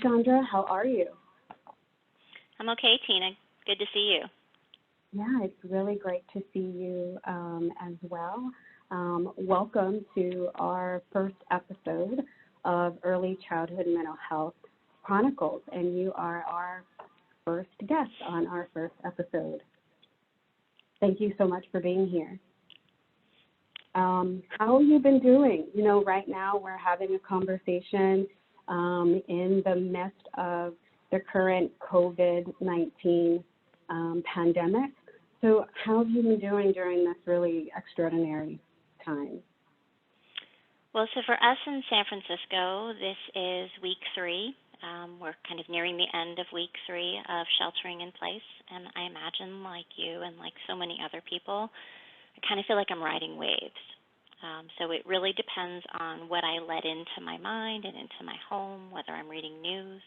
Chandra. How are you? I'm okay, Tina. Good to see you. Yeah, it's really great to see you as well. Welcome to our first episode of Early Childhood Mental Health Chronicles, and you are our first guest on our first episode. Thank you so much for being here. How have you been doing? You know, right now we're having a conversation in the midst of the current COVID-19 pandemic. So how have you been doing during this really extraordinary time? Well, so for us in San Francisco, this is week 3. We're kind of nearing the end of week 3 of sheltering in place, and I imagine, like you and like so many other people, I kind of feel like I'm riding waves. So it really depends on what I let into my mind and into my home, whether I'm reading news,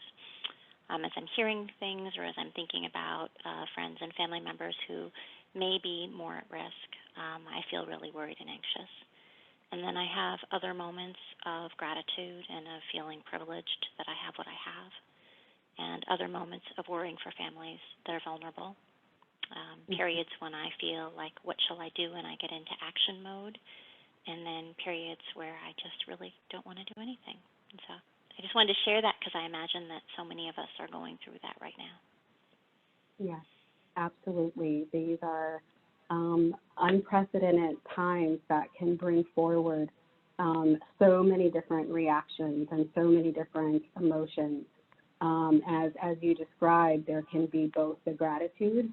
as I'm hearing things, or as I'm thinking about friends and family members who may be more at risk. I feel really worried and anxious. And then I have other moments of gratitude and of feeling privileged that I have what I have, and other moments of worrying for families that are vulnerable. Periods when I feel like, what shall I do, and I get into action mode, and then periods where I just really don't want to do anything. And so I just wanted to share that because I imagine that so many of us are going through that right now. Yes, absolutely. These are unprecedented times that can bring forward so many different reactions and so many different emotions. As you described, there can be both the gratitude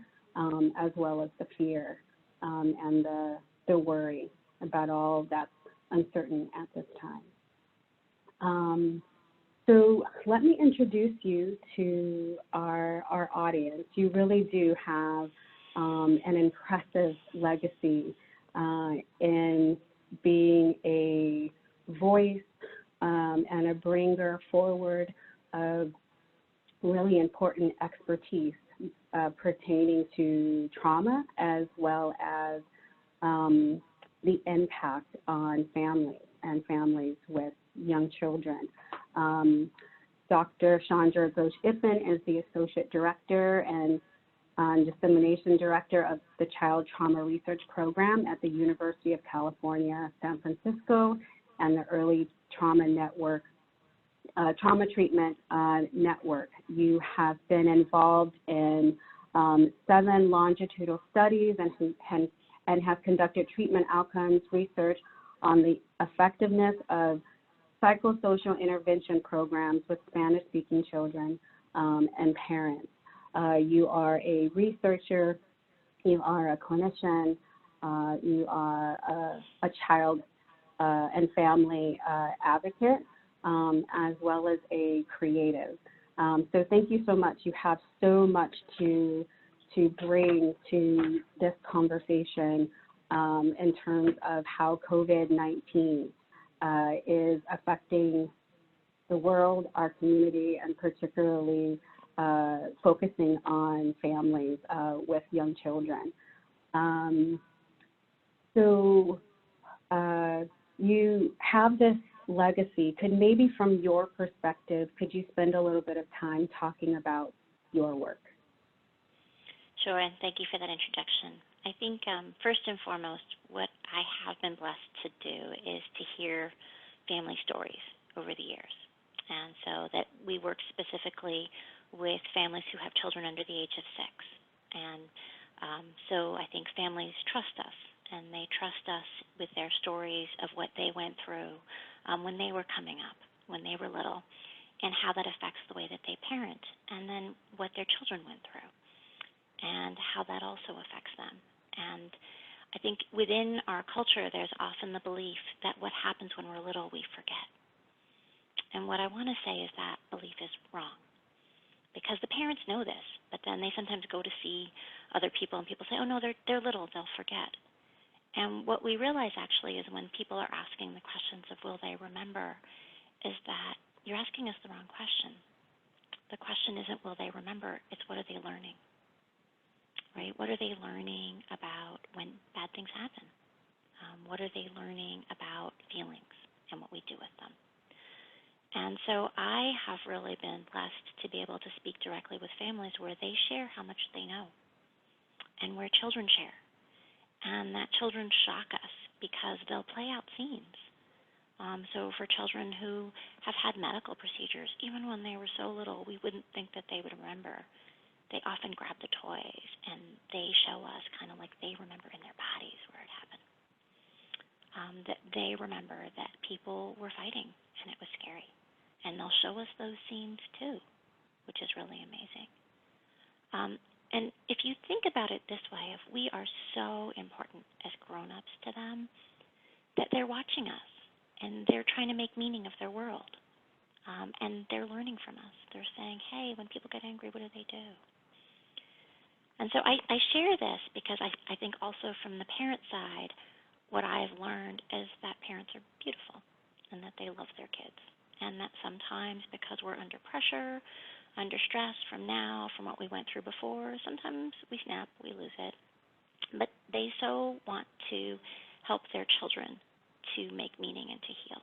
as well as the fear and the worry about all that's uncertain at this time. So let me introduce you to our audience. You really do have an impressive legacy in being a voice and a bringer forward of really important expertise pertaining to trauma, as well as the impact on families and families with young children. Dr. Chandra Ghosh Ippen is the Associate Director and Dissemination Director of the Child Trauma Research Program at the University of California, San Francisco, and the Early Trauma Network, Trauma Treatment Network. You have been involved in 7 longitudinal studies and have conducted treatment outcomes research on the effectiveness of psychosocial intervention programs with Spanish-speaking children and parents. You are a researcher, you are a clinician, you are a child and family advocate, as well as a creative. So thank you so much. You have so much to bring to this conversation in terms of how COVID-19 is affecting the world, our community, and particularly focusing on families with young children. So you have this legacy. Could maybe from your perspective, could you spend a little bit of time talking about your work? Sure, and thank you for that introduction. I think first and foremost, what I have been blessed to do is to hear family stories over the years. And so that we work specifically with families who have children under the age of 6. And so I think families trust us, and they trust us with their stories of what they went through when they were coming up, when they were little, and how that affects the way that they parent, and then what their children went through, and how that also affects them. And I think within our culture, there's often the belief that what happens when we're little, we forget. And what I want to say is that belief is wrong, because the parents know this, but then they sometimes go to see other people, and people say, oh, no, they're little, they'll forget. And what we realize actually is when people are asking the questions of will they remember, is that you're asking us the wrong question. The question isn't will they remember, it's what are they learning, right? What are they learning about when bad things happen? What are they learning about feelings and what we do with them? And so I have really been blessed to be able to speak directly with families where they share how much they know and where children share. And that children shock us because they'll play out scenes. So for children who have had medical procedures, even when they were so little, we wouldn't think that they would remember. They often grab the toys and they show us kind of like they remember in their bodies where it happened. That they remember that people were fighting and it was scary. And they'll show us those scenes too, which is really amazing. And if you think about it this way, if we are so important as grown-ups to them, that they're watching us and they're trying to make meaning of their world. And they're learning from us. They're saying, hey, when people get angry, what do they do? And so I share this because I think also from the parent side, what I've learned is that parents are beautiful and that they love their kids. And that sometimes because we're under pressure, under stress from what we went through before, sometimes we snap, we lose it. But they so want to help their children to make meaning and to heal.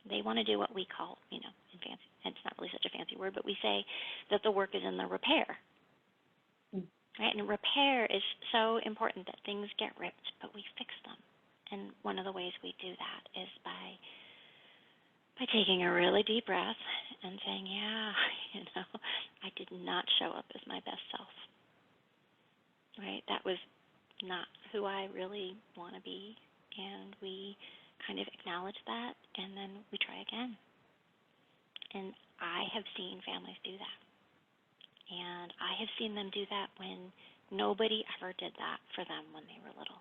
They want to do what we call, in fancy, it's not really such a fancy word, but we say that the work is in the repair. Right? And repair is so important that things get ripped, but we fix them. And one of the ways we do that is by taking a really deep breath and saying, yeah, I did not show up as my best self. Right? That was not who I really want to be. And we kind of acknowledge that, and then we try again. And I have seen families do that. And I have seen them do that when nobody ever did that for them when they were little.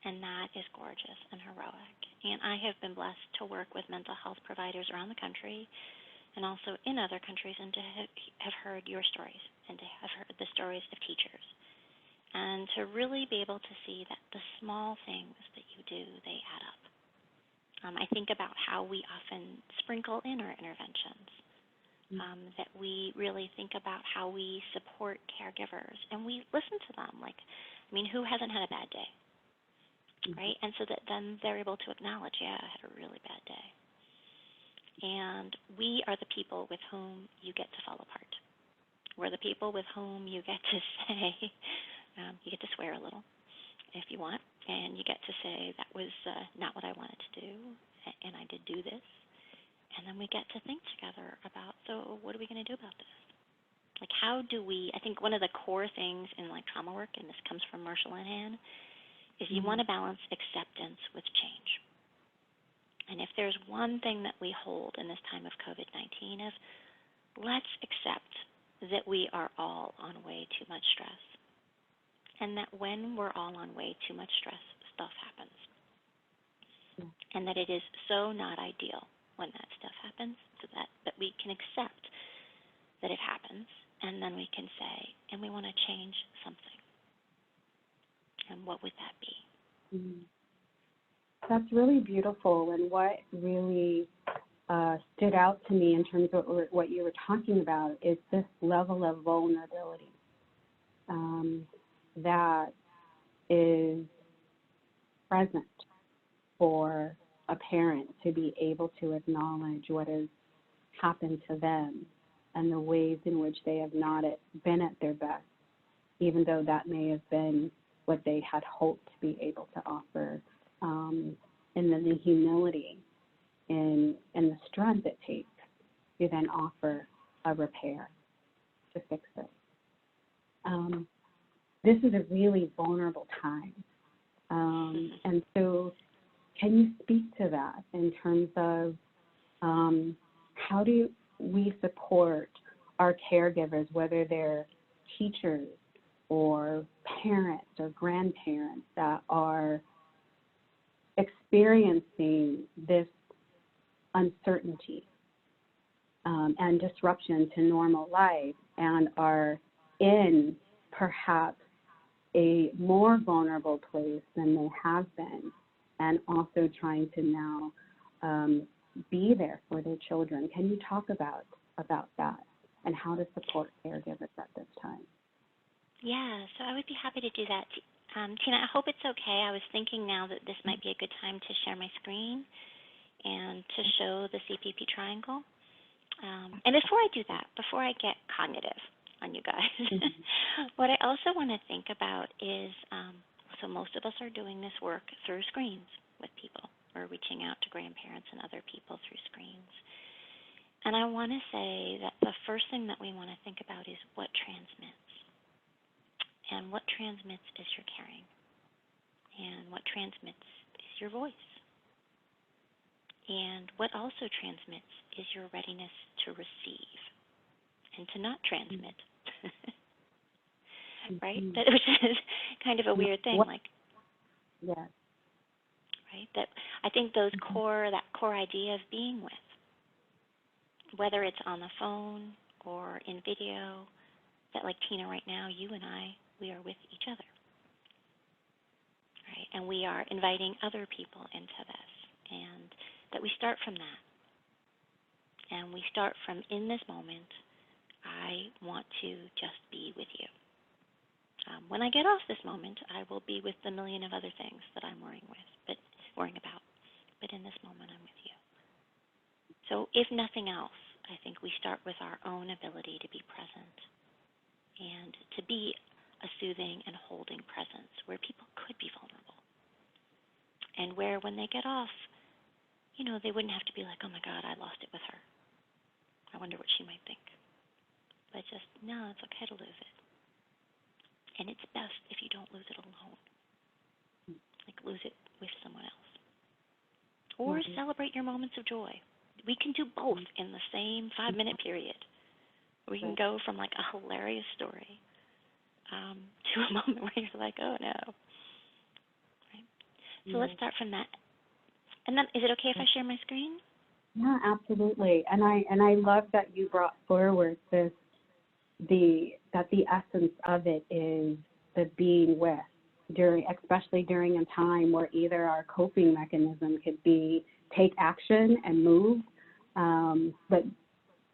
And that is gorgeous and heroic. And I have been blessed to work with mental health providers around the country and also in other countries and to have heard your stories and to have heard the stories of teachers. And to really be able to see that the small things that you do, they add up. I think about how we often sprinkle in our interventions, that we really think about how we support caregivers, and we listen to them. Who hasn't had a bad day, right? And so that then they're able to acknowledge, yeah, I had a really bad day. And we are the people with whom you get to fall apart. We're the people with whom you get to say, you get to swear a little if you want, and you get to say that was not what I wanted to do, and I did do this. And then we get to think together about, so what are we going to do about this? How do we, I think one of the core things in trauma work, and this comes from Marshall and Ann, is you want to balance acceptance with change. And if there's one thing that we hold in this time of COVID-19 is let's accept that we are all on way too much stress. And that when we're all on way too much stress, stuff happens. And that it is so not ideal when that stuff happens, so that we can accept that it happens, and then we can say, and we want to change something. And what would that be? That's really beautiful, and what really stood out to me in terms of what you were talking about is this level of vulnerability that is present for a parent to be able to acknowledge what has happened to them and the ways in which they have not been at their best, even though that may have been what they had hoped to be able to offer, and then the humility and the strength it takes to then offer a repair to fix it. This is a really vulnerable time. And so can you speak to that in terms of how do we support our caregivers, whether they're teachers or parents or grandparents that are experiencing this uncertainty and disruption to normal life and are in perhaps a more vulnerable place than they have been, and also trying to now be there for their children. Can you talk about that and how to support caregivers at this time? Yeah, so I would be happy to do that. Tina, I hope it's okay. I was thinking now that this might be a good time to share my screen. and to show the CPP triangle. And before I do that, before I get cognitive on you guys, what I also want to think about is, so most of us are doing this work through screens with people. We're reaching out to grandparents and other people through screens. And I want to say that the first thing that we want to think about is what transmits. And what transmits is your caring. And what transmits is your voice. And what also transmits is your readiness to receive and to not transmit. Right? Which is kind of a weird thing. Yes. Right? That I think that core idea of being with, whether it's on the phone or in video, that like Tina right now, you and I, we are with each other. Right? And we are inviting other people into this. And that we start from that. And we start from, in this moment, I want to just be with you. When I get off this moment, I will be with the million of other things that I'm worrying about. But in this moment, I'm with you. So if nothing else, I think we start with our own ability to be present and to be a soothing and holding presence where people could be vulnerable. And where when they get off, they wouldn't have to be like, oh my God, I lost it with her. I wonder what she might think. But just, no, it's okay to lose it. And it's best if you don't lose it alone. Like lose it with someone else. Or celebrate your moments of joy. We can do both in the same 5-minute period. We can go from like a hilarious story to a moment where you're like, oh no. Right? So let's start from that. And then, is it okay if I share my screen? Yeah, absolutely. And I love that you brought forward that the essence of it is the being with, especially during a time where either our coping mechanism could be take action and move, but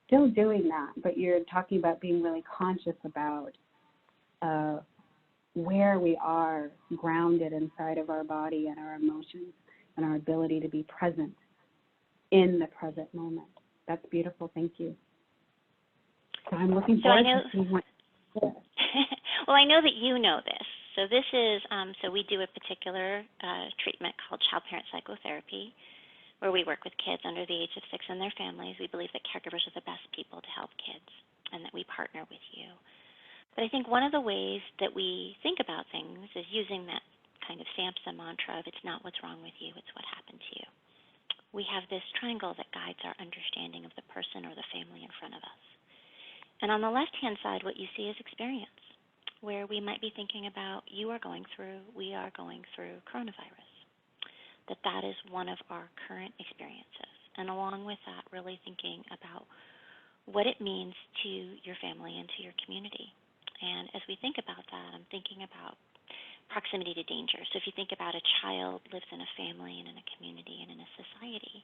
still doing that. But you're talking about being really conscious about where we are grounded inside of our body and our emotions and our ability to be present in the present moment. That's beautiful. Thank you. So I'm looking forward to seeing what. Well, I know that you know this. So this is, so we do a particular treatment called child-parent psychotherapy, where we work with kids under the age of 6 and their families. We believe that caregivers are the best people to help kids and that we partner with you. But I think one of the ways that we think about things is using that kind of Samson mantra of it's not what's wrong with you, it's what happened to you. We have this triangle that guides our understanding of the person or the family in front of us. And on the left-hand side, what you see is experience, where we might be thinking about we are going through coronavirus, that is one of our current experiences. And along with that, really thinking about what it means to your family and to your community. And as we think about that, I'm thinking about proximity to danger. So if you think about a child lives in a family and in a community and in a society,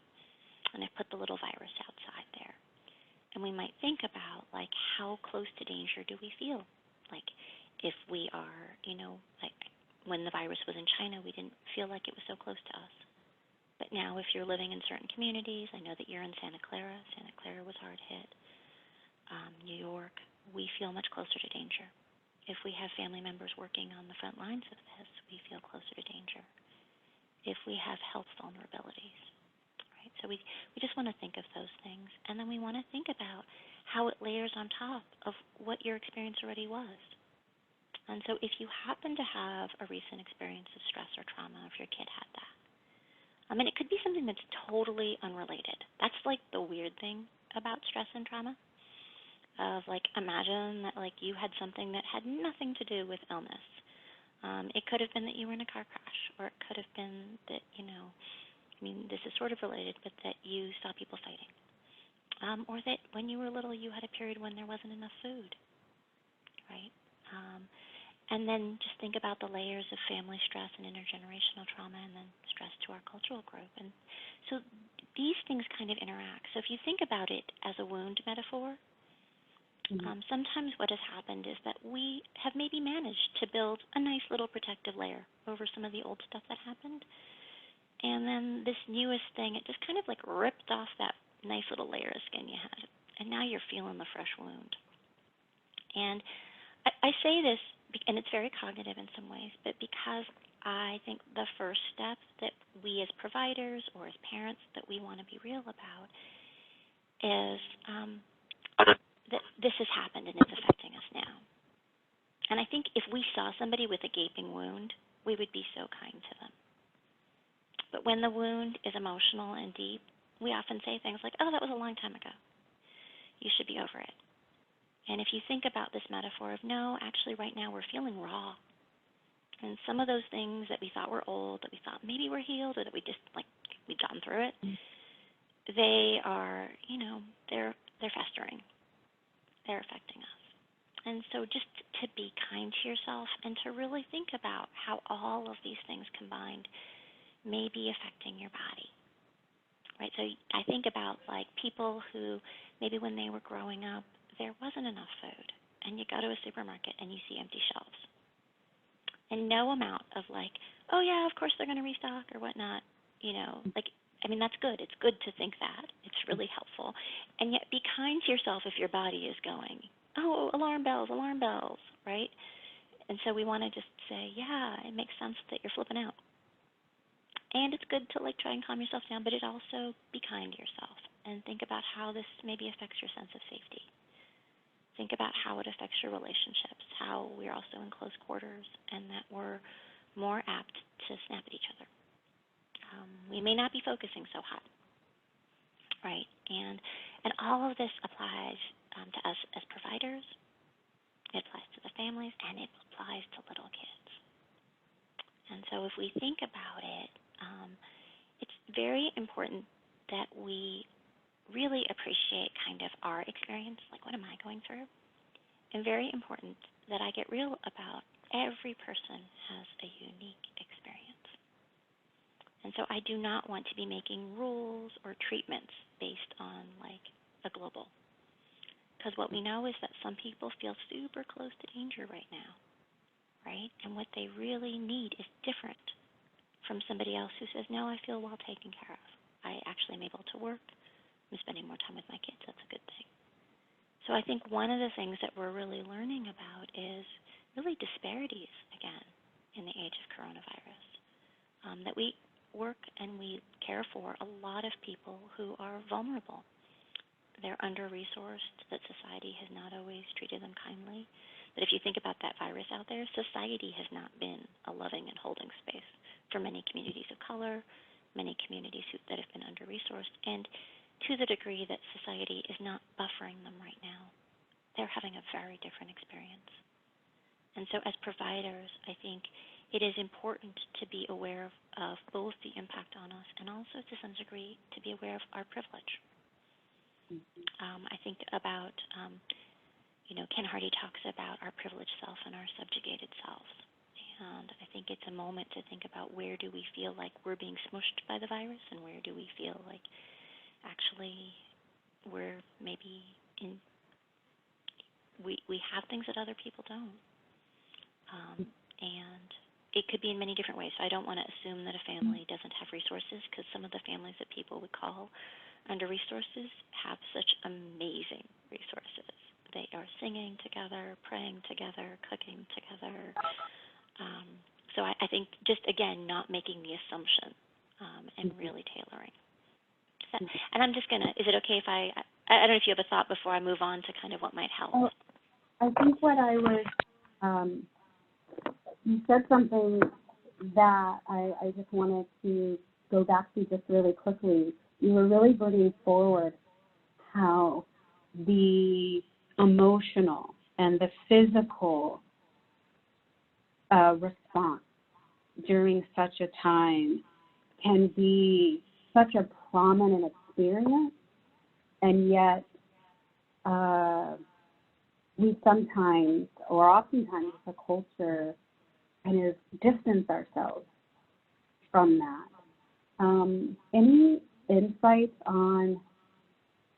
and I put the little virus outside there. And we might think about, like, how close to danger do we feel? Like, if we are, like when the virus was in China, we didn't feel like it was so close to us. But now if you're living in certain communities, I know that you're in Santa Clara. Santa Clara was hard hit. New York, we feel much closer to danger. If we have family members working on the front lines of this, we feel closer to danger. If we have health vulnerabilities, right? So we just want to think of those things. And then we want to think about how it layers on top of what your experience already was. And so if you happen to have a recent experience of stress or trauma, if your kid had that, it could be something that's totally unrelated. That's like the weird thing about stress and trauma. Of like, imagine that like you had something that had nothing to do with illness. It could have been that you were in a car crash, or it could have been that, this is sort of related, but that you saw people fighting. Or that when you were little, you had a period when there wasn't enough food, right? And then just think about the layers of family stress and intergenerational trauma and then stress to our cultural group. And so these things kind of interact. So if you think about it as a wound metaphor, sometimes what has happened is that we have maybe managed to build a nice little protective layer over some of the old stuff that happened. And then this newest thing, it just kind of like ripped off that nice little layer of skin you had. And now you're feeling the fresh wound. And I say this, and it's very cognitive in some ways, but because I think the first step that we as providers or as parents that we want to be real about is that this has happened and it's affecting us now. And I think if we saw somebody with a gaping wound, we would be so kind to them. But when the wound is emotional and deep, we often say things like, oh, that was a long time ago. You should be over it. And if you think about this metaphor of, no, actually right now we're feeling raw. And some of those things that we thought were old, that we thought maybe were healed, or that we just, like, we'd gotten through it, they are, they're festering. They're affecting us. And so just to be kind to yourself and to really think about how all of these things combined may be affecting your body, right? So I think about, like, people who maybe when they were growing up, there wasn't enough food, and you go to a supermarket and you see empty shelves. And no amount of like, oh yeah, of course they're going to restock or whatnot, that's good. It's good to think that. It's really helpful. And yet be kind to yourself if your body is going, oh, alarm bells, right? And so we want to just say, yeah, it makes sense that you're flipping out. And it's good to try and calm yourself down, but it also be kind to yourself and think about how this maybe affects your sense of safety. Think about how it affects your relationships, how we're also in close quarters, and that we're more apt to snap at each other. We may not be focusing so hot, right? And all of this applies to us as providers. It applies to the families, and it applies to little kids. And so if we think about it, it's very important that we really appreciate kind of our experience, like what am I going through? And very important that I get real about every person has a unique experience. And so I do not want to be making rules or treatments based on a global. Because what we know is that some people feel super close to danger right now, right? And what they really need is different from somebody else who says, no, I feel well taken care of. I actually am able to work. I'm spending more time with my kids. That's a good thing. So I think one of the things that we're really learning about is really disparities, again, in the age of coronavirus. That we work and we care for a lot of people who are vulnerable. They're under-resourced, that society has not always treated them kindly. But if you think about that virus out there, society has not been a loving and holding space for many communities of color, many communities that have been under-resourced, and to the degree that society is not buffering them right now, they're having a very different experience. And so as providers, I think it is important to be aware of both the impact on us and also to some degree to be aware of our privilege. I think about, Ken Hardy talks about our privileged self and our subjugated selves. And I think it's a moment to think about where do we feel like we're being smushed by the virus and where do we feel like actually we're maybe we have things that other people don't. And it could be in many different ways. So I don't want to assume that a family doesn't have resources, because some of the families that people would call under resources have such amazing resources. They are singing together, praying together, cooking together. So I think just, again, not making the assumption and really tailoring. And I'm just going to, is it okay if I don't know if you have a thought before I move on to kind of what might help? I think what I would, you said something that I just wanted to go back to just really quickly. You were really bringing forward how the emotional and the physical response during such a time can be such a prominent experience, and yet we sometimes, or oftentimes as a culture, kind of distance ourselves from that. Any insights on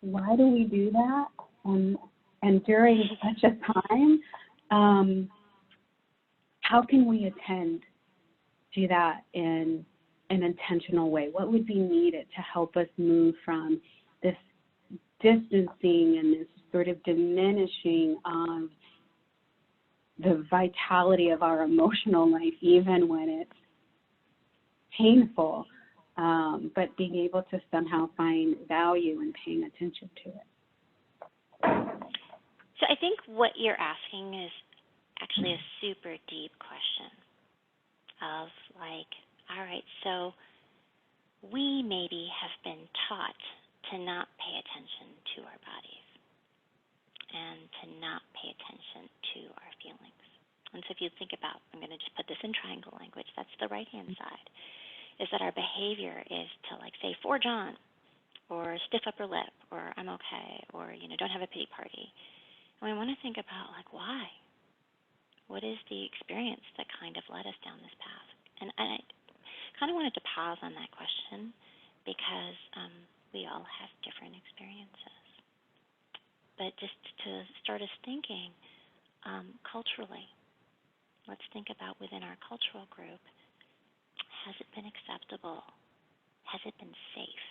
why do we do that? And during such a time, how can we attend to that in an intentional way? What would be needed to help us move from this distancing and this sort of diminishing of the vitality of our emotional life, even when it's painful, but being able to somehow find value in paying attention to it? So I think what you're asking is actually a super deep question of like, all right, so we maybe have been taught to not pay attention to our bodies and to not pay attention to our feelings. And so if you think about, I'm going to just put this in triangle language, that's the right-hand side, is that our behavior is to like say, forge on, or stiff upper lip, or I'm okay, or, don't have a pity party. And we want to think about like, why? What is the experience that kind of led us down this path? And I kind of wanted to pause on that question because we all have different experiences. But just to start us thinking culturally, let's think about within our cultural group, has it been acceptable? Has it been safe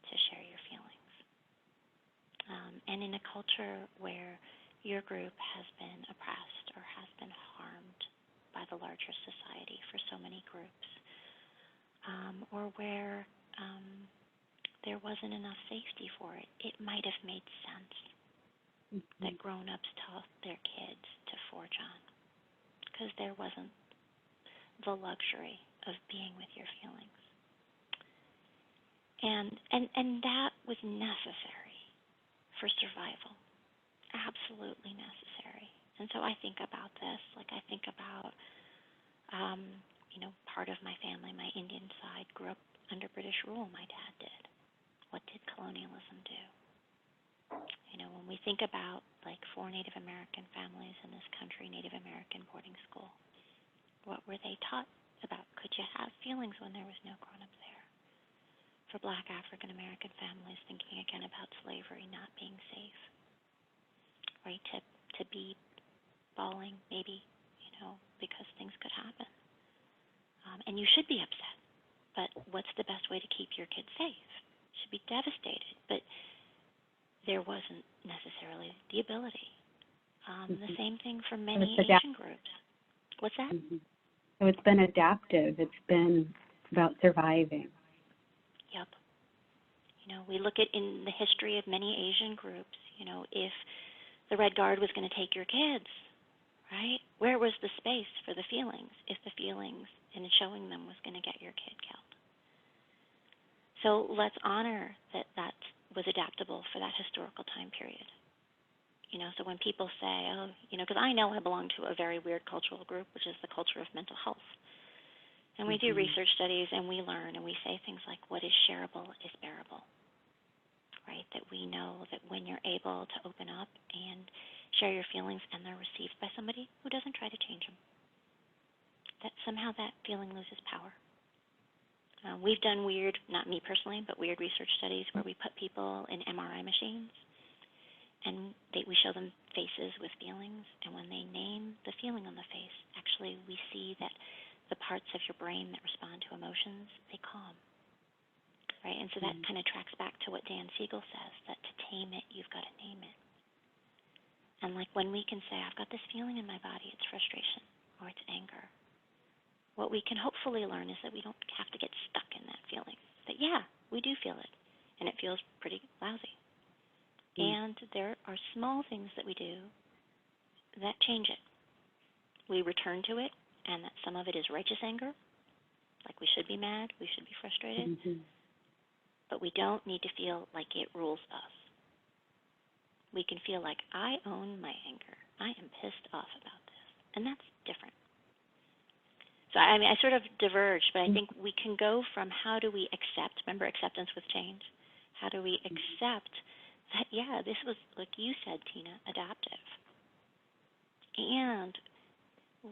to share your feelings? And in a culture where your group has been oppressed or has been harmed by the larger society for so many groups, or where there wasn't enough safety for it, it might have made sense that grown-ups taught their kids to forge on because there wasn't the luxury of being with your feelings. And that was necessary for survival, absolutely necessary. And so I think about this, like I think about, part of my family, my Indian side, grew up under British rule, my dad did. What did colonialism do? When we think about, like, 4 Native American families in this country, Native American boarding school, what were they taught about? Could you have feelings when there was no grown-up there? For Black African American families, thinking again about slavery not being safe, right? To be bawling, maybe, because things could happen. And you should be upset, but what's the best way to keep your kids safe? You should be devastated, but there wasn't necessarily the ability. The same thing for many Asian groups. What's that? So it's been adaptive. It's been about surviving. Yep. We look at in the history of many Asian groups, if the Red Guard was going to take your kids, right? Where was the space for the feelings if the feelings and showing them was going to get your kid killed? So let's honor that was adaptable for that historical time period. So when people say, because I know I belong to a very weird cultural group, which is the culture of mental health. And we do research studies and we learn and we say things like what is shareable is bearable, right? That we know that when you're able to open up and share your feelings and they're received by somebody who doesn't try to change them, that somehow that feeling loses power. We've done weird, not me personally, but weird research studies where we put people in MRI machines and we show them faces with feelings, and when they name the feeling on the face, actually we see that the parts of your brain that respond to emotions, they calm, right? And so that kind of tracks back to what Dan Siegel says, that to tame it, you've got to name it. And like when we can say, I've got this feeling in my body, it's frustration or it's anger, what we can hopefully learn is that we don't have to get stuck in that feeling, that yeah, we do feel it, and it feels pretty lousy. And there are small things that we do that change it. We return to it, and that some of it is righteous anger, like we should be mad, we should be frustrated, but we don't need to feel like it rules us. We can feel like I own my anger. I am pissed off about this, and that's different. So I sort of diverged, but I think we can go from how do we accept, remember acceptance with change? How do we accept that, yeah, this was, like you said, Tina, adaptive. And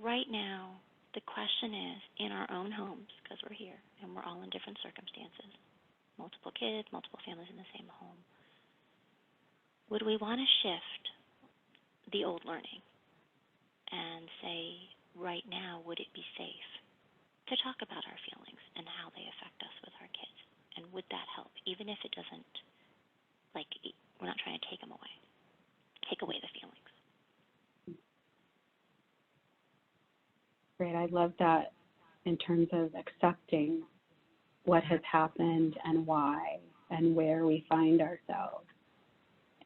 right now, the question is, in our own homes, because we're here, and we're all in different circumstances, multiple kids, multiple families in the same home, would we want to shift the old learning and say, right now, would it be safe to talk about our feelings and how they affect us with our kids. And would that help, even if it doesn't, like, we're not trying to take away the feelings. Great. I love that in terms of accepting what has happened and why and where we find ourselves.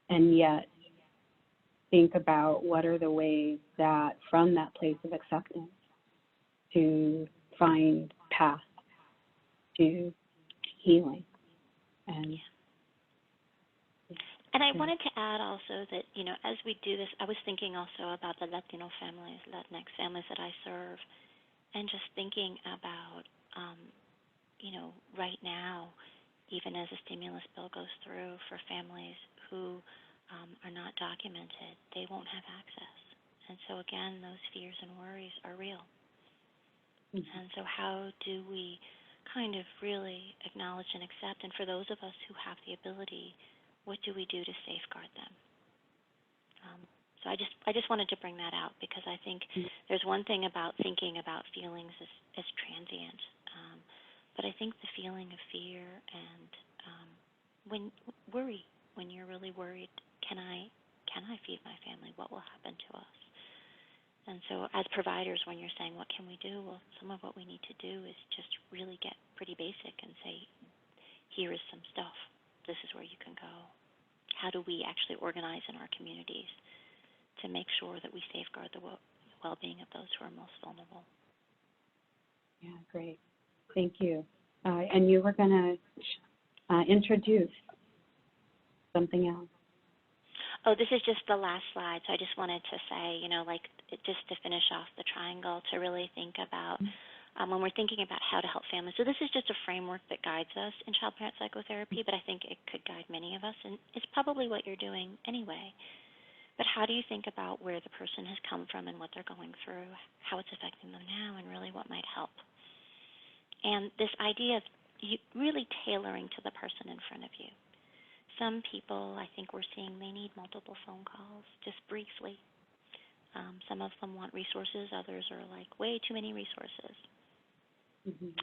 And yet think about what are the ways that from that place of acceptance to find path to healing. And I wanted to add also that, as we do this, I was thinking also about the Latino families, Latinx families that I serve, and just thinking about, right now, even as a stimulus bill goes through for families who are not documented, they won't have access. And so again, those fears and worries are real. Mm-hmm. And so how do we kind of really acknowledge and accept, and for those of us who have the ability, what do we do to safeguard them? So I just wanted to bring that out, because I think there's one thing about thinking about feelings as transient, but I think the feeling of fear and worry, when you're really worried, can I feed my family? What will happen to us? And so as providers, when you're saying, what can we do? Well, some of what we need to do is just really get pretty basic and say, here is some stuff. This is where you can go. How do we actually organize in our communities to make sure that we safeguard the well-being of those who are most vulnerable? Yeah, great. Thank you. And you were going to introduce something else. Oh, this is just the last slide. So I just wanted to say, just to finish off the triangle, to really think about when we're thinking about how to help families. So this is just a framework that guides us in child-parent psychotherapy, but I think it could guide many of us, and it's probably what you're doing anyway. But how do you think about where the person has come from and what they're going through, how it's affecting them now, and really what might help? And this idea of really tailoring to the person in front of you. Some people, I think we're seeing, they need multiple phone calls, just briefly. Some of them want resources. Others are like, way too many resources. Mm-hmm.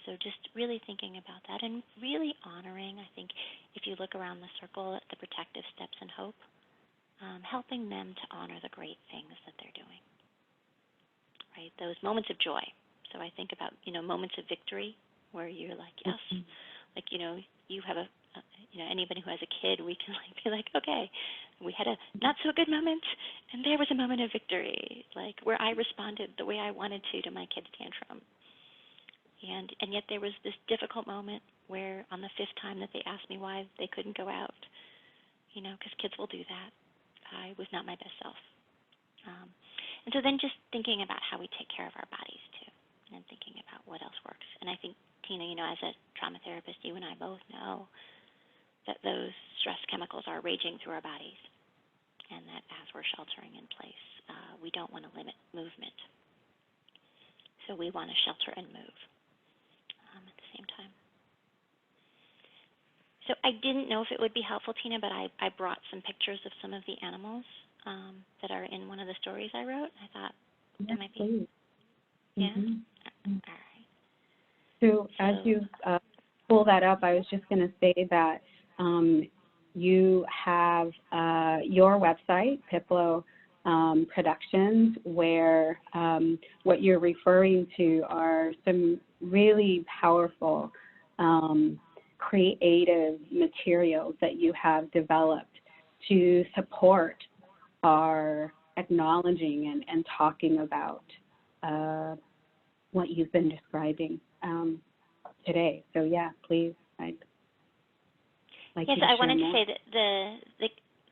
So just really thinking about that and really honoring, I think, if you look around the circle at the protective steps and hope, helping them to honor the great things that they're doing, right? Those moments of joy. So I think about, moments of victory where you're like, yes, mm-hmm. like, you have anybody who has a kid, we can be like, okay, we had a not so good moment, and there was a moment of victory, like where I responded the way I wanted to my kid's tantrum. And yet there was this difficult moment where on the fifth time that they asked me why they couldn't go out, because kids will do that, I was not my best self. And so then just thinking about how we take care of our bodies too, and thinking about what else works. And I think, Tina, as a trauma therapist, you and I both know that those stress chemicals are raging through our bodies, and that as we're sheltering in place, we don't want to limit movement. So we want to shelter and move at the same time. So I didn't know if it would be helpful, Tina, but I brought some pictures of some of the animals that are in one of the stories I wrote. I thought that might be. Please. Yeah? Mm-hmm. All right. So as you pull that up, I was just going to say that you have your website, Piplo Productions, where what you're referring to are some really powerful creative materials that you have developed to support our acknowledging and talking about what you've been describing today. So yeah, please. I'd like yes, you to I wanted more. to say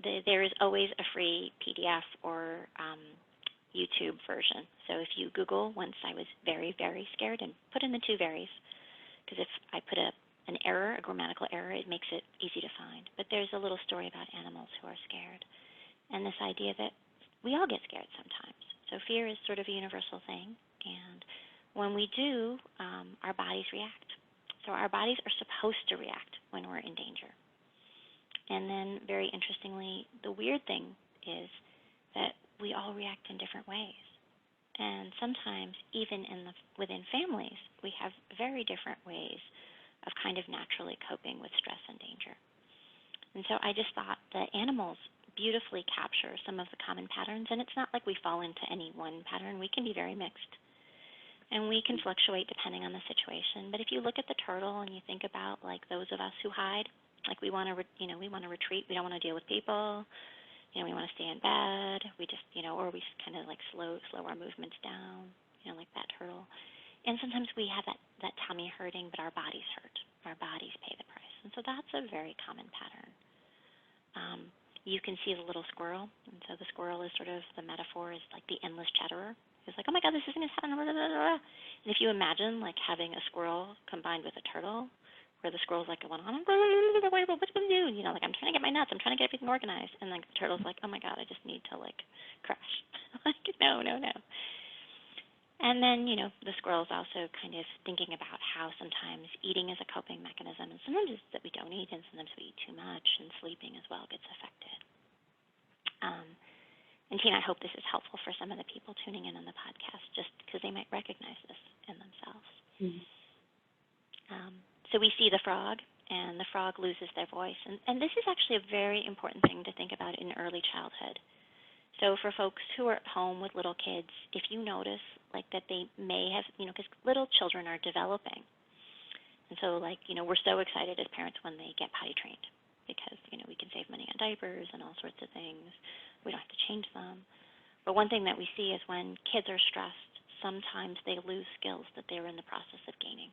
that there is always a free PDF or YouTube version. So if you Google, once I was very, very scared, and put in the two veries, because if I put an error, a grammatical error, it makes it easy to find. But there's a little story about animals who are scared, and this idea that we all get scared sometimes. So fear is sort of a universal thing, and when we do, our bodies react. So our bodies are supposed to react when we're in danger. And then, very interestingly, the weird thing is that we all react in different ways. And sometimes, even within families, we have very different ways of kind of naturally coping with stress and danger. And so I just thought that animals beautifully capture some of the common patterns, and it's not like we fall into any one pattern. We can be very mixed, and we can fluctuate depending on the situation. But if you look at the turtle and you think about like those of us who hide, like we want to retreat. We don't want to deal with people. We want to stay in bed. We just, or we kind of like slow our movements down, like that turtle. And sometimes we have that tummy hurting, but our bodies hurt. Our bodies pay the price. And so that's a very common pattern. You can see the little squirrel. And so the squirrel is sort of, the metaphor is like the endless chatterer. It's like, oh my God, this isn't happening. And if you imagine like having a squirrel combined with a turtle, where the squirrel's like going on, what do I do? Like I'm trying to get my nuts, I'm trying to get everything organized, and like the turtle's like, oh my God, I just need to like crash. Like no. And then the squirrel's also kind of thinking about how sometimes eating is a coping mechanism, and sometimes it's that we don't eat, and sometimes we eat too much, and sleeping as well gets affected. And Tina, I hope this is helpful for some of the people tuning in on the podcast, just because they might recognize this in themselves. Mm-hmm. So we see the frog, and the frog loses their voice. And this is actually a very important thing to think about in early childhood. So for folks who are at home with little kids, if you notice like that they may have, because little children are developing. And so like, we're so excited as parents when they get potty trained because, we can save money on diapers and all sorts of things. We don't have to change them. But one thing that we see is when kids are stressed, sometimes they lose skills that they were in the process of gaining.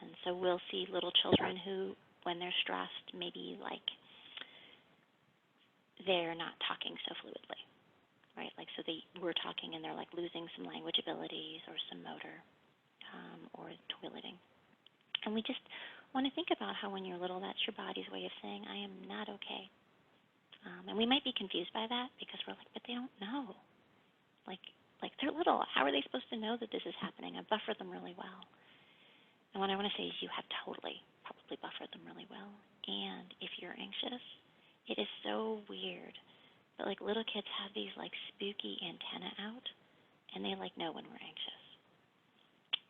And so we'll see little children who, when they're stressed, maybe like they're not talking so fluidly, right? Like so we're talking and they're like losing some language abilities or some motor or toileting. And we just want to think about how when you're little, that's your body's way of saying, I am not okay. And we might be confused by that because we're like, but they don't know. Like they're little. How are they supposed to know that this is happening? I buffer them really well. And what I want to say is you have probably buffered them really well. And if you're anxious, it is so weird. But like little kids have these like spooky antennae out, and they like know when we're anxious.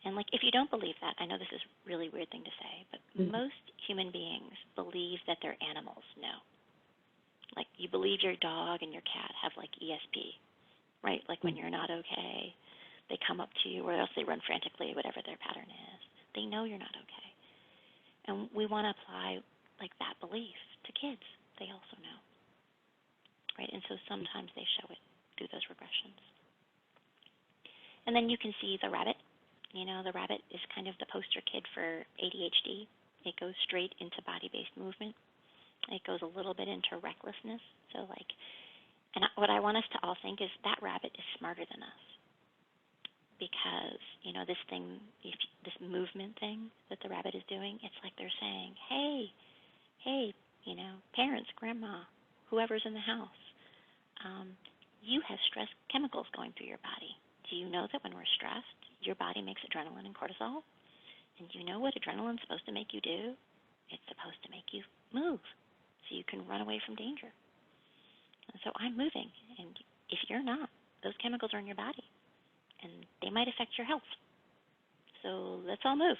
And like if you don't believe that, I know this is a really weird thing to say, but most human beings believe that their animals know. Like you believe your dog and your cat have like ESP, right? Like when you're not okay, they come up to you, or else they run frantically, whatever their pattern is. They know you're not okay. And we want to apply like that belief to kids. They also know, right? And so sometimes they show it through those regressions. And then you can see the rabbit. The rabbit is kind of the poster kid for ADHD. It goes straight into body-based movement. It goes a little bit into recklessness. So and what I want us to all think is that rabbit is smarter than us. Because, this thing, this movement thing that the rabbit is doing, it's like they're saying, hey, parents, grandma, whoever's in the house, you have stress chemicals going through your body. Do you know that when we're stressed, your body makes adrenaline and cortisol? And you know what adrenaline's supposed to make you do? It's supposed to make you move so you can run away from danger. And so I'm moving, and if you're not, those chemicals are in your body. And they might affect your health. So let's all move.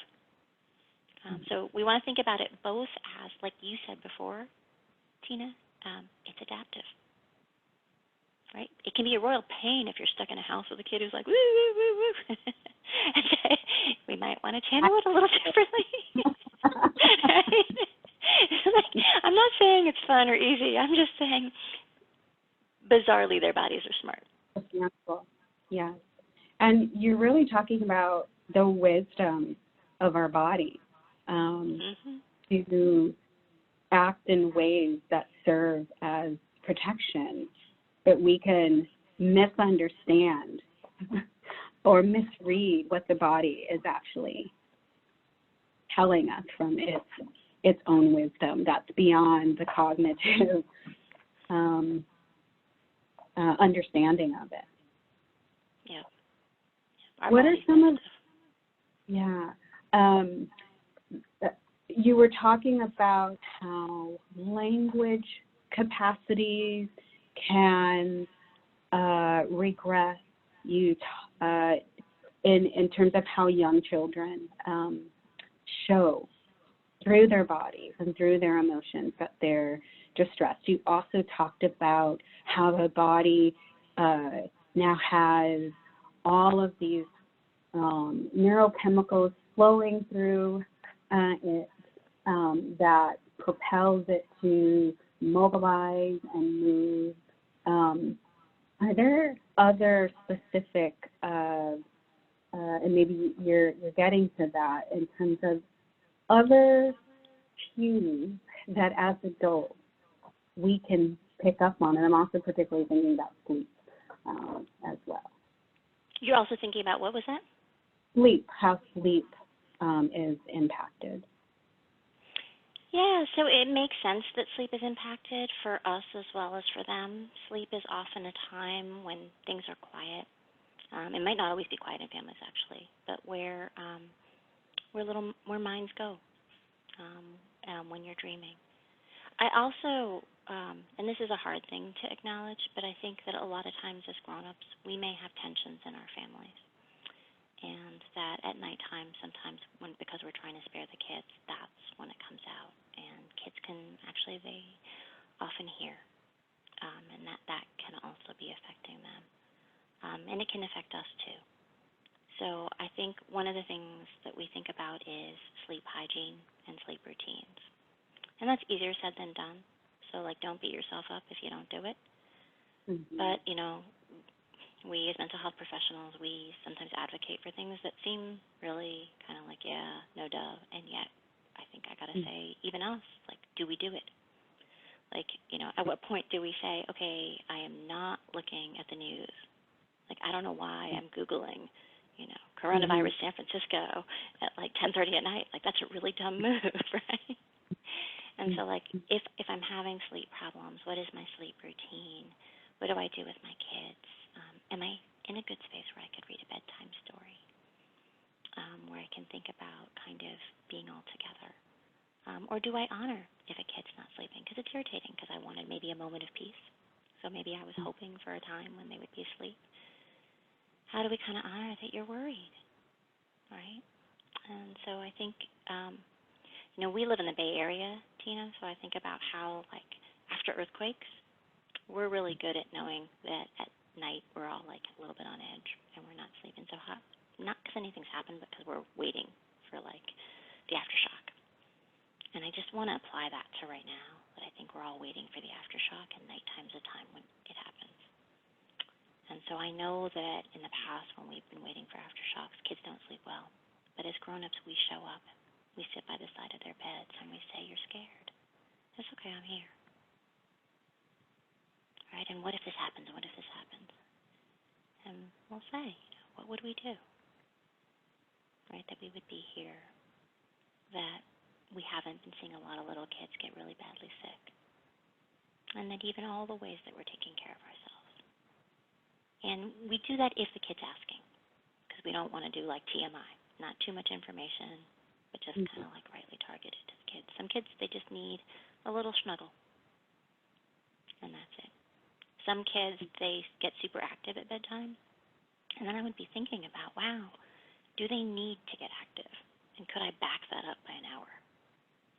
So we want to think about it both as, like you said before, Tina, it's adaptive, right? It can be a royal pain if you're stuck in a house with a kid who's like, woo, woo, woo, woo. We might want to channel it a little differently. Right? Like, I'm not saying it's fun or easy. I'm just saying, bizarrely, their bodies are smart. Yeah. And you're really talking about the wisdom of our body to act in ways that serve as protection, but we can misunderstand or misread what the body is actually telling us from its own wisdom that's beyond the cognitive understanding of it. Yeah. What are some of, you were talking about how language capacities can regress in terms of how young children show through their bodies and through their emotions that they're distressed. You also talked about how the body now has all of these neurochemicals flowing through it that propels it to mobilize and move. Are there other specific, and maybe you're getting to that, in terms of other cues that as adults we can pick up on? And I'm also particularly thinking about sleep as well. You're also thinking about, what was that? Sleep, how sleep is impacted. Yeah, so it makes sense that sleep is impacted for us as well as for them. Sleep is often a time when things are quiet. It might not always be quiet in families, actually, but where minds go when you're dreaming. I also, and this is a hard thing to acknowledge, but I think that a lot of times as grown-ups, we may have tensions in our families. And that at nighttime, sometimes because we're trying to spare the kids, that's when it comes out. And kids they often hear, and that can also be affecting them. And it can affect us too. So I think one of the things that we think about is sleep hygiene and sleep routines. And that's easier said than done. So, don't beat yourself up if you don't do it. Mm-hmm. But, we as mental health professionals, we sometimes advocate for things that seem really kind of no duh. And yet, I think I got to say, even us, do we do it? At what point do we say, okay, I am not looking at the news. I don't know why I'm Googling, coronavirus San Francisco at 10:30 at night. That's a really dumb move, right? And so, if I'm having sleep problems, what is my sleep routine? What do I do with my kids? Am I in a good space where I could read a bedtime story, where I can think about kind of being all together? Or do I honor if a kid's not sleeping? Because it's irritating, because I wanted maybe a moment of peace. So maybe I was hoping for a time when they would be asleep. How do we kind of honor that you're worried, right? And so I think, we live in the Bay Area, Tina, so I think about how, after earthquakes, we're really good at knowing that at night we're all, a little bit on edge and we're not sleeping so hot. Not because anything's happened, but because we're waiting for, the aftershock. And I just want to apply that to right now, that I think we're all waiting for the aftershock, and nighttime's a time when it happens. And so I know that in the past when we've been waiting for aftershocks, kids don't sleep well. But as grown-ups, we show up. We sit by the side of their beds and we say, you're scared. It's okay, I'm here. Right? And what if this happens? What if this happens? And we'll say, what would we do? Right? That we would be here. That we haven't been seeing a lot of little kids get really badly sick. And that even all the ways that we're taking care of ourselves. And we do that if the kid's asking, because we don't want to do TMI, not too much information, but just kind of rightly targeted to the kids. Some kids, they just need a little snuggle, and that's it. Some kids, they get super active at bedtime, and then I would be thinking about, wow, do they need to get active? And could I back that up by an hour?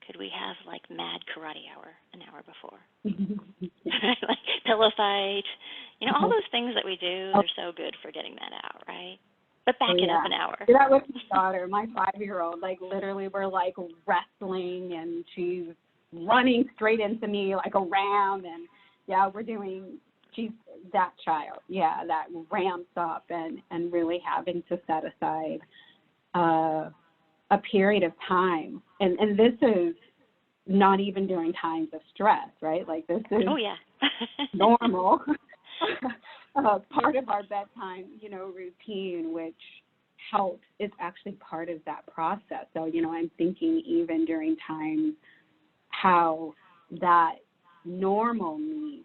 Could we have mad karate hour an hour before? Pillow fight, all those things that we do, they're so good for getting that out, right? But back it up an hour. That was my daughter, my 5-year-old. Literally, we're wrestling, and she's running straight into me like a ram. And she's that child, that ramps up, and really having to set aside a period of time. And this is not even during times of stress, right? This is normal. Part of our bedtime, routine, which helps, is actually part of that process. So, I'm thinking even during times how that normal need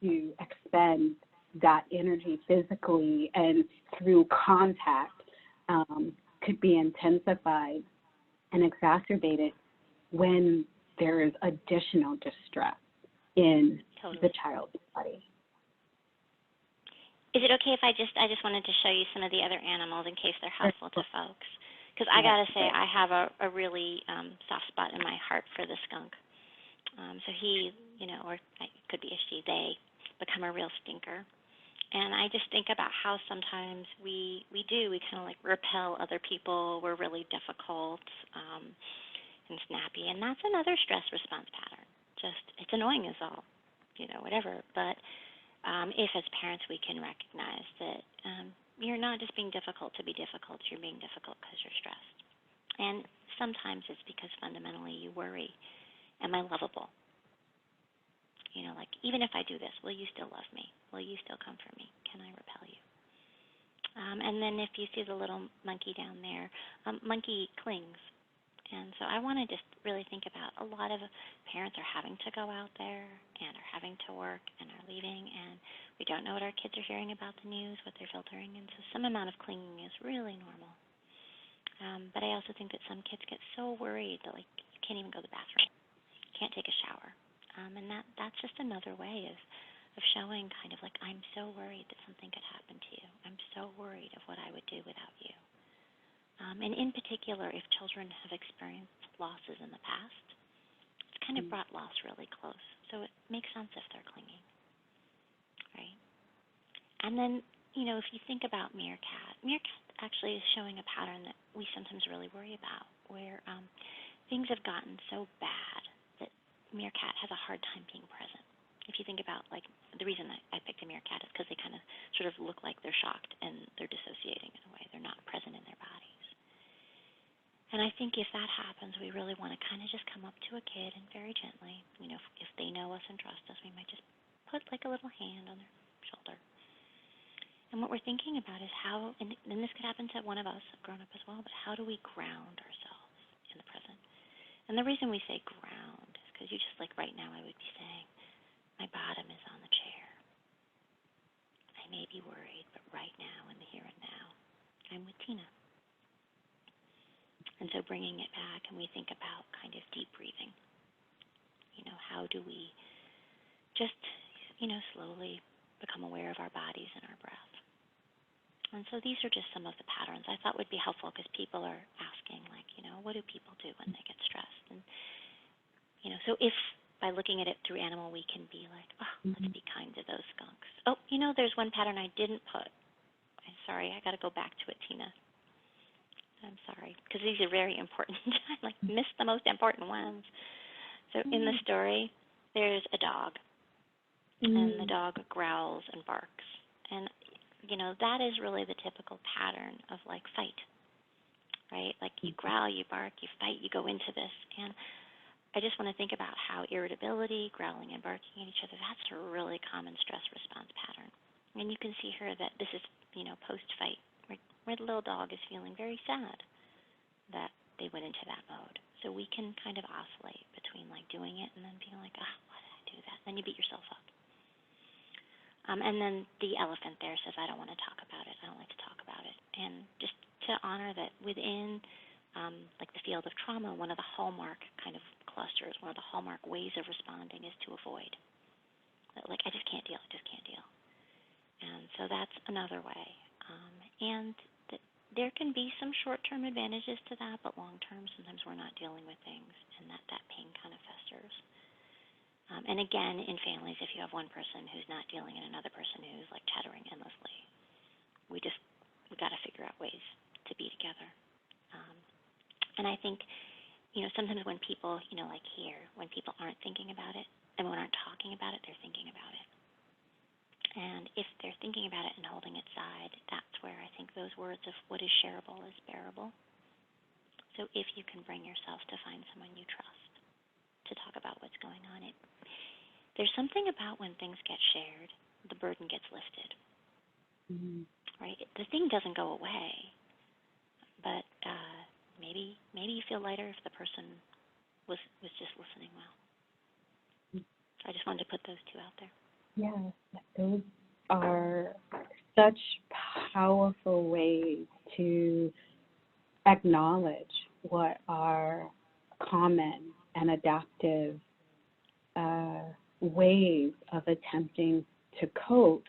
to expend that energy physically and through contact could be intensified and exacerbated when there is additional distress in the child's body. Is it okay if I just wanted to show you some of the other animals in case they're helpful to folks? Because I got to say, I have a really soft spot in my heart for the skunk. So he, or it could be a she, they become a real stinker. And I just think about how sometimes we kind of like repel other people. We're really difficult and snappy. And that's another stress response pattern. Just, it's annoying as all, whatever. But if as parents we can recognize that you're not just being difficult to be difficult, you're being difficult because you're stressed. And sometimes it's because fundamentally you worry, am I lovable? Like, even if I do this, will you still love me? Will you still come for me? Can I repel you? And then if you see the little monkey down there, monkey clings. And so I want to just really think about a lot of parents are having to go out there and are having to work and are leaving, and we don't know what our kids are hearing about the news, what they're filtering, and so some amount of clinging is really normal. But I also think that some kids get so worried that, like, you can't even go to the bathroom, can't take a shower. And that's just another way of showing kind of like, I'm so worried that something could happen to you. I'm so worried of what I would do without you. And in particular, if children have experienced losses in the past, it's kind of brought loss really close. So it makes sense if they're clinging, right? And then, if you think about meerkat actually is showing a pattern that we sometimes really worry about, where things have gotten so bad that meerkat has a hard time being present. If you think about, like, the reason I picked a meerkat is because they kind of sort of look like they're shocked and they're dissociating in a way. They're not present in their bodies. And I think if that happens, we really want to kind of just come up to a kid and very gently, if they know us and trust us, we might just put like a little hand on their shoulder. And what we're thinking about is how, and this could happen to one of us, grown up as well, but how do we ground ourselves in the present? And the reason we say ground is because you just, like right now, I would be saying, my bottom is on the chair. I may be worried, but right now, in the here and now, I'm with Tena. And so bringing it back, and we think about kind of deep breathing. How do we just, slowly become aware of our bodies and our breath? And so these are just some of the patterns I thought would be helpful because people are asking, like, what do people do when they get stressed? And, so if by looking at it through animal, we can be like, let's be kind to those skunks. Oh, there's one pattern I didn't put. I'm sorry, I got to go back to it, Tina. I'm sorry, because these are very important. I missed the most important ones. So in the story, there's a dog, and the dog growls and barks. And, that is really the typical pattern of, like, fight, right? Like, you growl, you bark, you fight, you go into this. And I just want to think about how irritability, growling and barking at each other, that's a really common stress response pattern. And you can see here that this is, post-fight, where the little dog is feeling very sad that they went into that mode. So we can kind of oscillate between, like, doing it and then being like, why did I do that? Then you beat yourself up. And then the elephant there says, I don't want to talk about it. I don't like to talk about it. And just to honor that within, like, the field of trauma, one of the hallmark kind of clusters, one of the hallmark ways of responding is to avoid. Like, I just can't deal. And so that's another way. And there can be some short-term advantages to that, but long-term, sometimes we're not dealing with things, and that pain kind of festers. And again, in families, if you have one person who's not dealing and another person who's, like, chattering endlessly, we got to figure out ways to be together. And I think, sometimes when people, like here, when people aren't thinking about it, and when aren't talking about it, they're thinking about it. And if they're thinking about it and holding it side, that's where I think those words of what is shareable is bearable. So if you can bring yourself to find someone you trust to talk about what's going on, there's something about when things get shared, the burden gets lifted, right? The thing doesn't go away, but maybe you feel lighter if the person was just listening well. So I just wanted to put those two out there. Yes, those are such powerful ways to acknowledge what are common and adaptive ways of attempting to cope.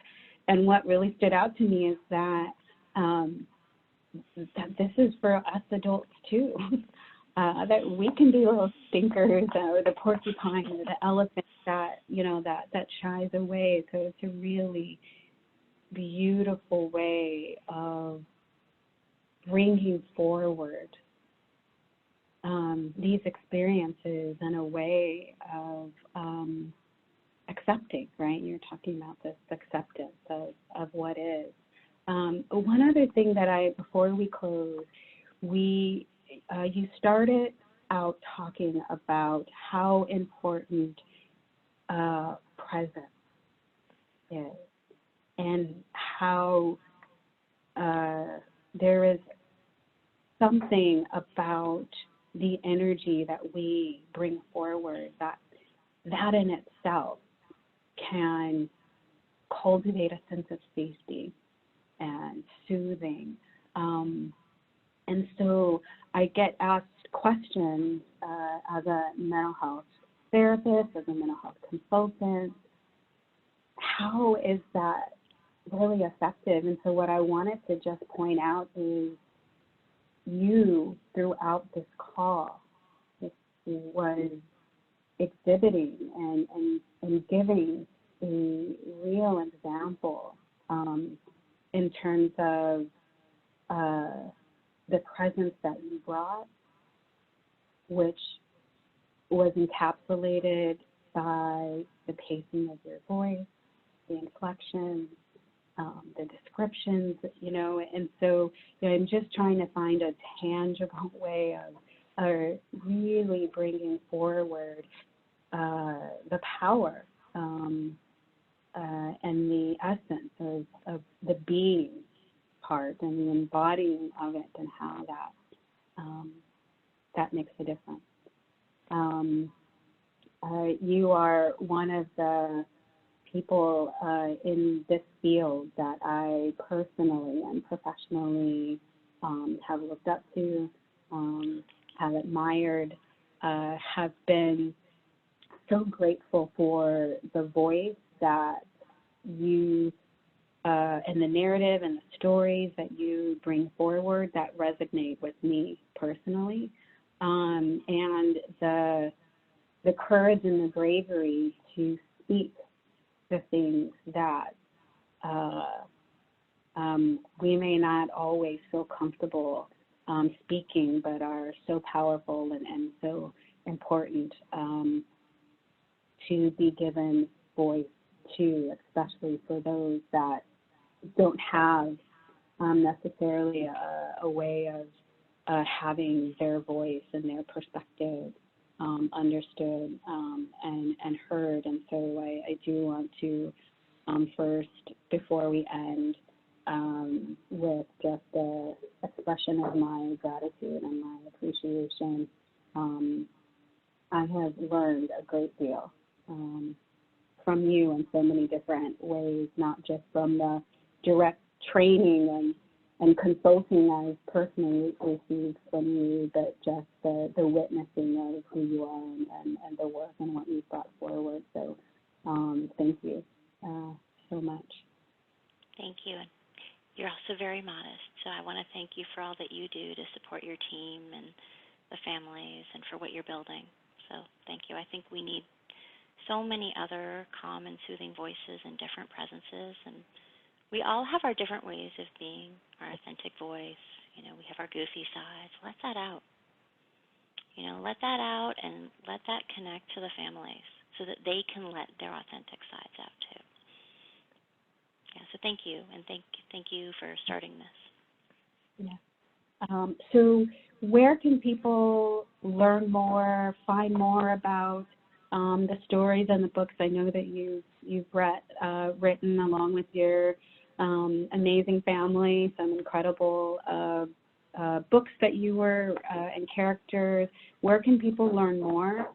and what really stood out to me is that that this is for us adults too. That we can be little stinkers, or the porcupine, or the elephant that that shies away. So it's a really beautiful way of bringing forward these experiences in a way of accepting, right? You're talking about this acceptance of what is. One other thing that before we close, you started out talking about how important presence is, and how there is something about the energy that we bring forward that in itself can cultivate a sense of safety and soothing. And so I get asked questions as a mental health therapist, as a mental health consultant, how is that really effective? And so what I wanted to just point out is you, throughout this call, was exhibiting and giving a real example in terms of the presence that you brought, which was encapsulated by the pacing of your voice, the inflection, the descriptions, and so I'm just trying to find a tangible way of really bringing forward the power and the essence of the being part and the embodying of it, and how that makes a difference. You are one of the people in this field that I personally and professionally have looked up to, have admired, have been so grateful for the voice that you and the narrative and the stories that you bring forward that resonate with me personally, and the courage and the bravery to speak the things that we may not always feel comfortable speaking, but are so powerful and so important to be given voice to, especially for those that don't have necessarily a way of having their voice and their perspective understood and heard. And so I do want to first, before we end, with just the expression of my gratitude and my appreciation. I have learned a great deal from you in so many different ways, not just from the direct training and consulting I've personally received from you, but just the witnessing of who you are and the work and what you've brought forward. So thank you so much. Thank you. You're also very modest, so I want to thank you for all that you do to support your team and the families and for what you're building. So thank you. I think we need so many other calm and soothing voices and different presences, and we all have our different ways of being, our authentic voice. We have our goofy sides. Let that out. Let that out and let that connect to the families so that they can let their authentic sides out too. Yeah, so thank you, and thank you for starting this. Yeah. So where can people learn more, find more about the stories and the books? I know that you've written along with your amazing family some incredible books that you were and characters. Where can people learn more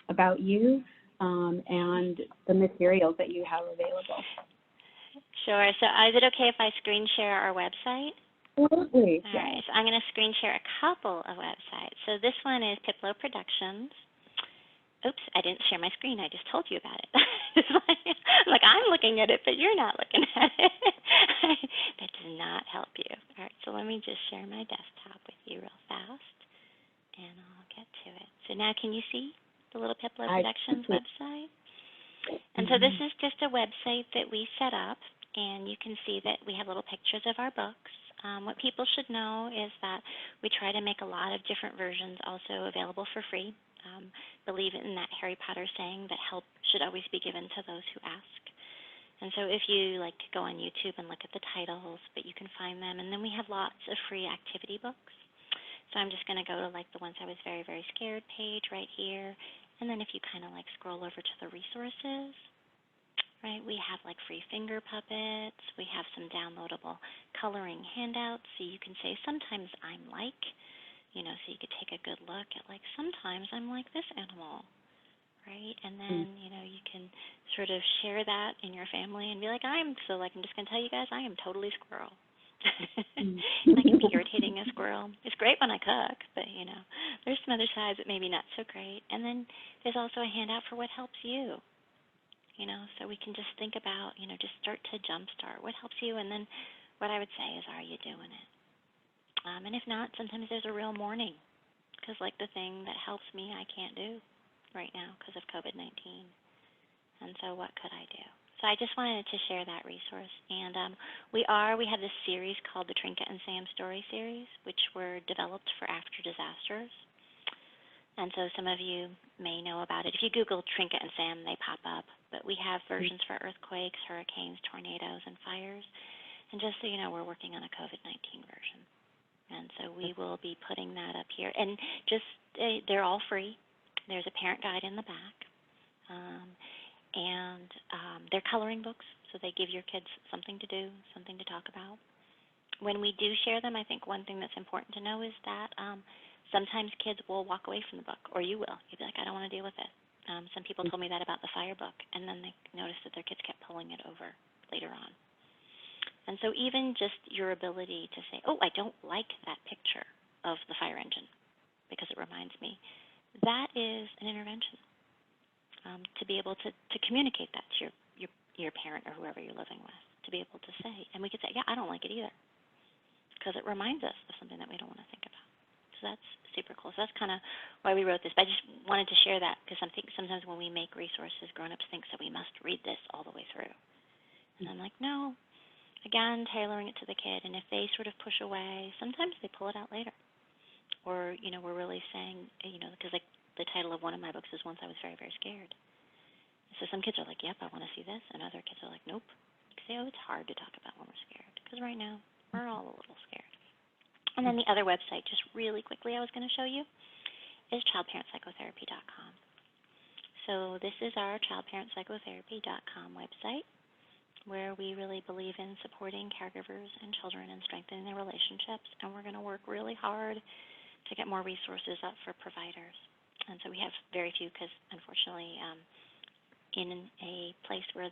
about you and the materials that you have available? Sure. So is it okay if I screen share our website? Absolutely. All right. So I'm going to screen share a couple of websites. So this one is Piplo Productions. oops, I didn't share my screen. I just told you about it. Like, I'm looking at it, but you're not looking at it. That does not help you. All right, so let me just share my desktop with you real fast, and I'll get to it. So now can you see the Little Piplo Productions website? And so this is just a website that we set up, and you can see that we have little pictures of our books. What people should know is that we try to make a lot of different versions also available for free. Believe in that Harry Potter saying that help should always be given to those who ask. And so if you like to go on YouTube and look at the titles, but you can find them. And then we have lots of free activity books. So I'm just going to go to like the Once I Was Very, Very Scared page right here. And then if you kind of like scroll over to the resources, right, we have like free finger puppets. We have some downloadable coloring handouts. So you can say, sometimes I'm like, you know, so you could take a good look at like, sometimes I'm like this animal, right? And then, you know, you can sort of share that in your family and be like, I'm just going to tell you guys, I am totally squirrel. I can be irritating a squirrel. It's great when I cook, but, you know, there's some other sides that maybe not so great. And then there's also a handout for what helps you, you know, so we can just think about, you know, just start to jumpstart what helps you. And then what I would say is, are you doing it? And if not, sometimes there's a real mourning, because like the thing that helps me, I can't do right now because of COVID-19. And so what could I do? So I just wanted to share that resource. And we have this series called the Trinket and Sam Story Series, which were developed for after disasters. And so some of you may know about it. If you Google Trinket and Sam, they pop up. But we have versions for earthquakes, hurricanes, tornadoes, and fires. And just so you know, we're working on a COVID-19 version. And so we will be putting that up here. And just, they're all free. There's a parent guide in the back. And they're coloring books, so they give your kids something to do, something to talk about. When we do share them, I think one thing that's important to know is that sometimes kids will walk away from the book, or you will. You'll be like, I don't want to deal with it. Some people told me that about the fire book, and then they noticed that their kids kept pulling it over later on. And so even just your ability to say, oh, I don't like that picture of the fire engine because it reminds me, that is an intervention. To be able to communicate that to your parent or whoever you're living with, to be able to say. And we could say, yeah, I don't like it either, because it reminds us of something that we don't want to think about. So that's super cool. So that's kind of why we wrote this. But I just wanted to share that, because I think sometimes when we make resources, grown-ups think that we must read this all the way through. And I'm like, no. Again, tailoring it to the kid. And if they sort of push away, sometimes they pull it out later. Or, you know, we're really saying, you know, because like the title of one of my books is Once I Was Very, Very Scared. So some kids are like, yep, I want to see this. And other kids are like, nope. Because say, oh, it's hard to talk about when we're scared. Because right now, we're all a little scared. And then the other website, just really quickly, I was going to show you, is childparentpsychotherapy.com. So this is our childparentpsychotherapy.com website, where we really believe in supporting caregivers and children and strengthening their relationships. And we're going to work really hard to get more resources up for providers. And so we have very few, because unfortunately, in a place where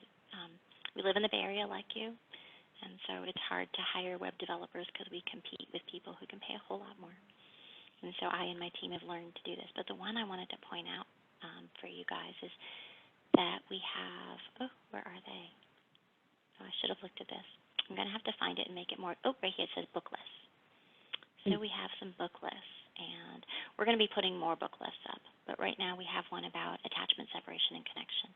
we live in the Bay Area like you, and so it's hard to hire web developers because we compete with people who can pay a whole lot more. And so I and my team have learned to do this. But the one I wanted to point out for you guys is that we have, where are they? Oh, I should have looked at this. I'm going to have to find it and make it more, right here it says book lists. So we have some book lists, and we're going to be putting more book lists up. But right now we have one about attachment, separation, and connection.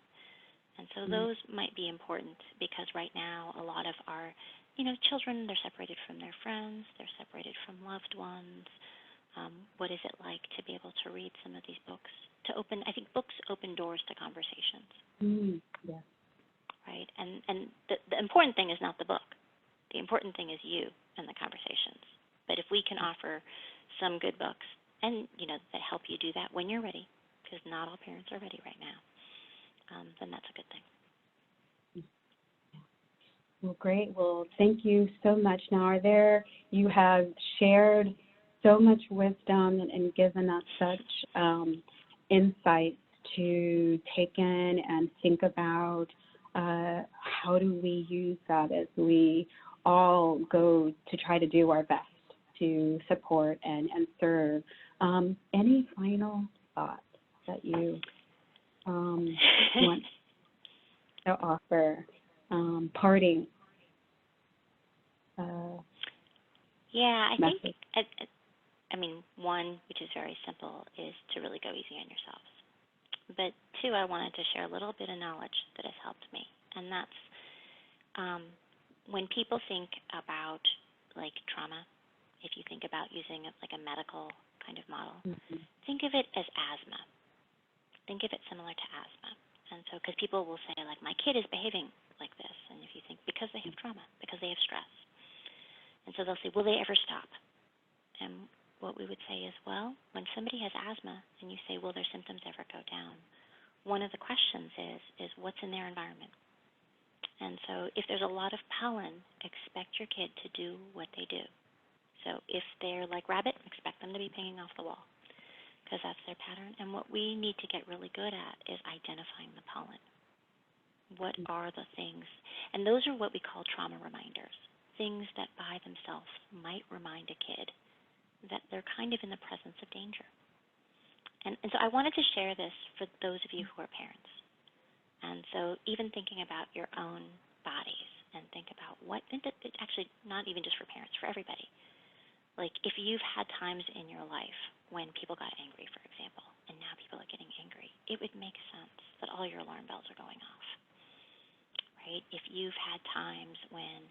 And so those might be important, because right now a lot of our, you know, children, they're separated from their friends, they're separated from loved ones. What is it like to be able to read some of these books? I think books open doors to conversations. Yes. Right? And the important thing is not the book. The important thing is you and the conversations. But if we can offer some good books, and, you know, that help you do that when you're ready, because not all parents are ready right now, then that's a good thing. Well, great. Well, thank you so much. Now, you have shared so much wisdom and given us such insights to take in and think about how do we use that as we all go to try to do our best to support and serve. Any final thoughts that you want to offer parting Yeah, I message? think, one, which is very simple, is to really go easy on yourselves. But two, I wanted to share a little bit of knowledge that has helped me, and that's when people think about like trauma, if you think about using like a medical kind of model, think of it as asthma. Think of it similar to asthma. And so, because people will say, like, my kid is behaving like this, and if you think, because they have trauma, because they have stress. And so they'll say, will they ever stop? And what we would say is, well, when somebody has asthma and you say, will their symptoms ever go down? One of the questions is what's in their environment? And so if there's a lot of pollen, expect your kid to do what they do. So if they're like rabbit, expect them to be pinging off the wall, because that's their pattern. And what we need to get really good at is identifying the pollen. What are the things? And those are what we call trauma reminders, things that by themselves might remind a kid that they're kind of in the presence of danger. And so I wanted to share this for those of you who are parents. And so even thinking about your own bodies and think about what, it's actually not even just for parents, for everybody. Like if you've had times in your life when people got angry, for example, and now people are getting angry, it would make sense that all your alarm bells are going off, right? If you've had times when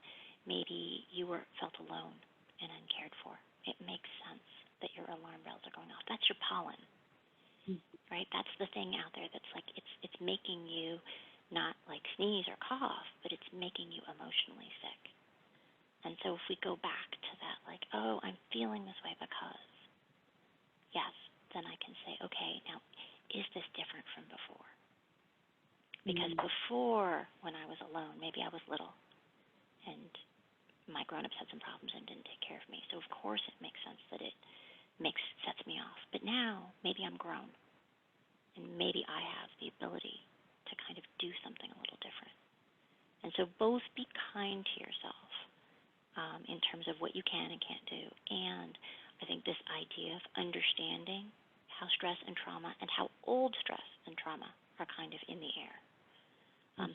maybe you felt alone and uncared for, it makes sense that your alarm bells are going off. That's your pollen, right? That's the thing out there that's like it's making you not like sneeze or cough, but it's making you emotionally sick. And so if we go back to that, like, oh, I'm feeling this way because, yes, then I can say, okay, now, is this different from before? Because before, when I was alone, maybe I was little, and my grown-ups had some problems and didn't take care of me. So, of course, it makes sense that it sets me off. But now, maybe I'm grown, and maybe I have the ability to kind of do something a little different. And so both be kind to yourself in terms of what you can and can't do. And I think this idea of understanding how stress and trauma and how old stress and trauma are kind of in the air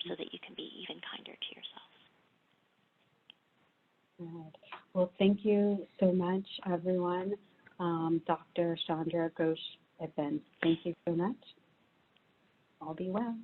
so that you can be even kinder to yourself. Good. Well, thank you so much, everyone. Dr. Chandra Ghosh Ippen, thank you so much. All be well.